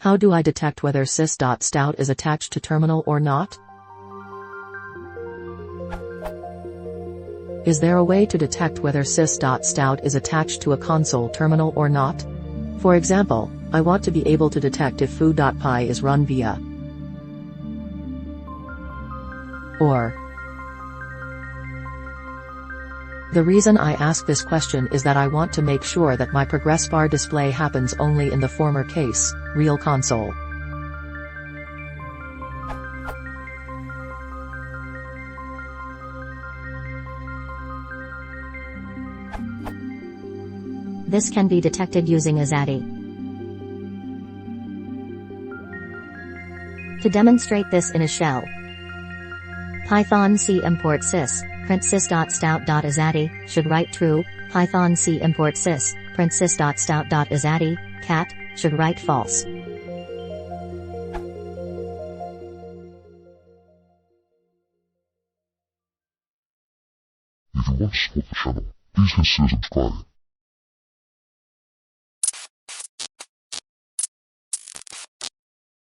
How do I detect whether Sys.Stout is attached to terminal or not? Is there a way to detect whether Sys.Stout is attached to a console terminal or not? For example, I want to be able to detect if foo.py is run via or. The reason I ask this question is that I want to make sure that my progress bar display happens only in the former case, real console. This can be detected using a ZADI. To demonstrate this in a shell, Python C import sys, print sys.stout.azadi, should write true, Python C import sys, print sys.stout.azadi, cat, should write false. If you want to support the channel, please consider subscribing.